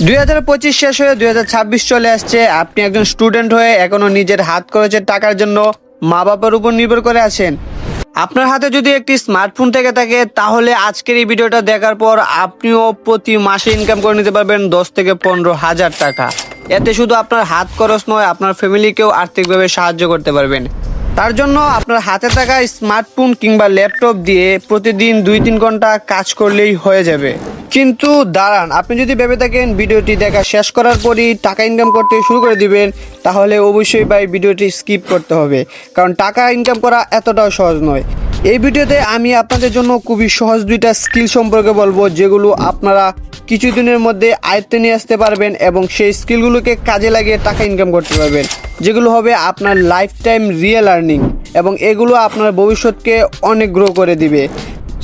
2025 শেষ হয়ে 2026 চলে আসছে। আপনি একজন স্টুডেন্ট হয়ে এখনো নিজের হাত খরচের টাকার জন্য মা বাবার উপর নির্ভর করে আছেন। আপনার হাতে যদি একটি স্মার্টফোন থেকে থাকে তাহলে আজকের এই ভিডিওটা দেখার পর আপনিও প্রতি মাসে ইনকাম করে নিতে পারবেন 10 থেকে 15,000 টাকা। এতে শুধু আপনার হাত খরচ নয়, আপনার ফ্যামিলিকেও আর্থিকভাবে সাহায্য করতে পারবেন। তার জন্য আপনার হাতে থাকা স্মার্টফোন কিংবা ল্যাপটপ দিয়ে প্রতিদিন 2-3 ঘন্টা কাজ করলেই হয়ে যাবে। কিন্তু দাঁড়ান, আপনি যদি ভেবে থাকেন ভিডিওটি দেখা শেষ করার পরই টাকা ইনকাম করতে শুরু করে দিবেন, তাহলে অবশ্যই ভাই ভিডিওটি স্কিপ করতে হবে, কারণ টাকা ইনকাম করা এতটাও সহজ নয়। এই ভিডিওতে আমি আপনাদের জন্য খুবই সহজ দুইটা স্কিল সম্পর্কে বলবো, যেগুলো আপনারা কিছুদিনের মধ্যে আয়ত্তে নিয়ে আসতে পারবেন এবং সেই স্কিলগুলোকে কাজে লাগিয়ে টাকা ইনকাম করতে পারবেন, যেগুলো হবে আপনার লাইফ টাইম রিয়েল আর্নিং এবং এগুলো আপনার ভবিষ্যৎকে অনেক গ্রো করে দিবে।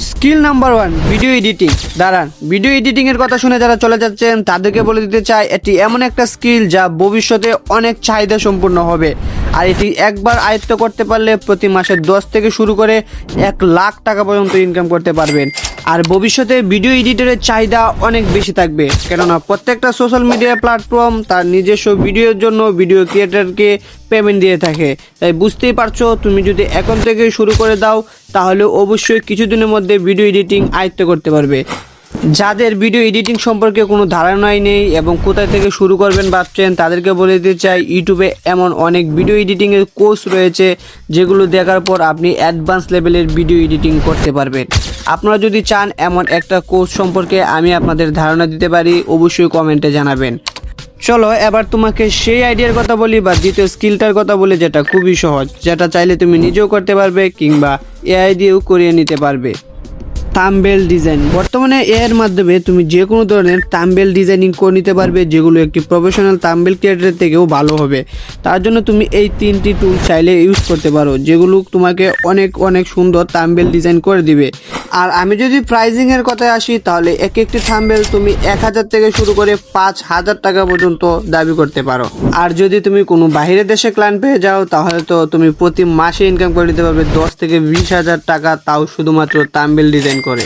Skill number 1, video editing. দাঁড়ান, ভিডিও এডিটিংয়ের কথা শুনে যারা চলে যাচ্ছেন তাদেরকে বলে দিতে চাই, এটি এমন একটা স্কিল যা ভবিষ্যতে অনেক চাহিদা সম্পূর্ণ হবে। আর এটি একবার আয়ত্ত করতে পারলে প্রতি মাসে 10 থেকে শুরু করে 1 লাখ টাকা পর্যন্ত ইনকাম করতে পারবেন। আর ভবিষ্যতে ভিডিও এডিটরের চাহিদা অনেক বেশি থাকবে, কেননা প্রত্যেকটা সোশ্যাল মিডিয়া প্ল্যাটফর্ম তার নিজস্ব ভিডিওর জন্য ভিডিও ক্রিয়েটরকে পেমেন্ট দিয়ে থাকে। তাই বুঝতেই পারছো, তুমি যদি এখন থেকে শুরু করে দাও তাহলে অবশ্যই কিছুদিনের মধ্যে ভিডিও এডিটিং আয়ত্ত করতে পারবে। যাদের ভিডিও এডিটিং সম্পর্কে কোনো ধারণাই নেই এবং কোথায় থেকে শুরু করবেন ভাবছেন, তাদেরকে বলে দিতে চাই, ইউটিউবে এমন অনেক ভিডিও এডিটিংয়ের কোর্স রয়েছে যেগুলো দেখার পর আপনি অ্যাডভান্স লেভেলের ভিডিও এডিটিং করতে পারবেন। আপনারা যদি চান এমন একটা কোর্স সম্পর্কে আমি আপনাদের ধারণা দিতে পারি, অবশ্যই কমেন্টে জানাবেন। চলো এবার তোমাকে সেই আইডিয়ার কথা বলি বা দ্বিতীয় স্কিলটার কথা বলি, যেটা খুবই সহজ, যেটা চাইলে তুমি নিজেও করতে পারবে কিংবা এআই দিয়েও করিয়ে নিতে পারবে। Thumbnail design. বর্তমানে এর মাধ্যমে তুমি যে কোনো ধরনের থাম্বনেল ডিজাইনিং করে নিতে পারবে, যেগুলো একটি প্রফেশনাল থাম্বনেল ক্রিয়েটরের থেকেও ভালো হবে। তার জন্য তুমি এই 3টি টুল চাইলে ইউজ করতে পারো, যেগুলো তোমাকে অনেক সুন্দর থাম্বনেল ডিজাইন করে দিবে। আর আমি যদি প্রাইজিংয়ের কথায় আসি, তাহলে একটি থাম্বনেল তুমি 1000 থেকে শুরু করে 5000 টাকা পর্যন্ত দাবি করতে পারো। আর যদি তুমি কোনো বাইরের দেশে ক্লায়েন্ট পেয়ে যাও, তাহলে তো তুমি প্রতি মাসে ইনকাম করে নিতে পারবে 10 থেকে 20,000 টাকা, তাও শুধুমাত্র থাম্বনেল ডিজাইন করে।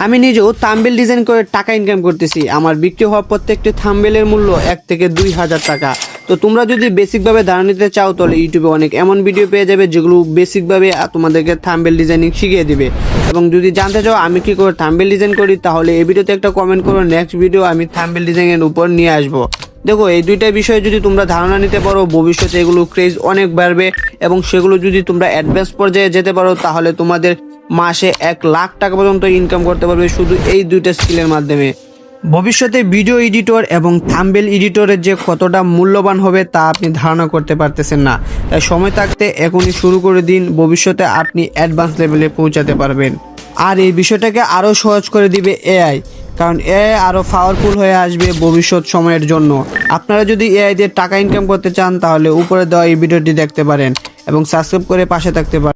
আমি নিজেও থাম্বনেল ডিজাইন করে টাকা ইনকাম করতেছি। আমার বিক্রি হওয়া প্রত্যেকটি থাম্বনেলের মূল্য 1 থেকে 2,000 টাকা। তো তোমরা যদি বেসিকভাবে ধারণা নিতে চাও, তাহলে ইউটিউবে অনেক এমন ভিডিও পেয়ে যাবে যেগুলো বেসিকভাবে তোমাদেরকে থাম্বনেল ডিজাইনিং শিখিয়ে দিবে। এবং যদি জানতে চাও আমি কি করে থাম্বনেল ডিজাইন করি, তাহলে এই ভিডিওতে একটা কমেন্ট করো, নেক্সট ভিডিও আমি থাম্বনেল ডিজাইনের উপর নিয়ে আসবো। দেখো, এই দুইটা বিষয়ে যদি তোমরা ধারণা নিতে পারো, ভবিষ্যতে এগুলো ক্রেজ অনেক বাড়বে এবং সেগুলো যদি তোমরা অ্যাডভান্স পর্যায়ে যেতে পারো, তাহলে তোমাদের মাসে 1 লাখ টাকা পর্যন্ত ইনকাম করতে পারবে শুধু এই দুইটা স্কিলের মাধ্যমে। ভবিষ্যতে ভিডিও এডিটর এবং থাম্বনেল এডিটরের যে কতটা মূল্যবান হবে তা আপনি ধারণা করতে পারতেছেন না। তাই সময় থাকতে এখনই শুরু করে দিন, ভবিষ্যতে আপনি অ্যাডভান্স লেভেলে পৌঁছাতে পারবেন। আর এই বিষয়টাকে আরও সহজ করে দিবে এআই, কারণ এআই আরও পাওয়ারফুল হয়ে আসবে ভবিষ্যৎ সময়ের জন্য। আপনারা যদি এআই দিয়ে টাকা ইনকাম করতে চান, তাহলে উপরে দেওয়া এই ভিডিওটি দেখতে পারেন এবং সাবস্ক্রাইব করে পাশে থাকতে পারেন।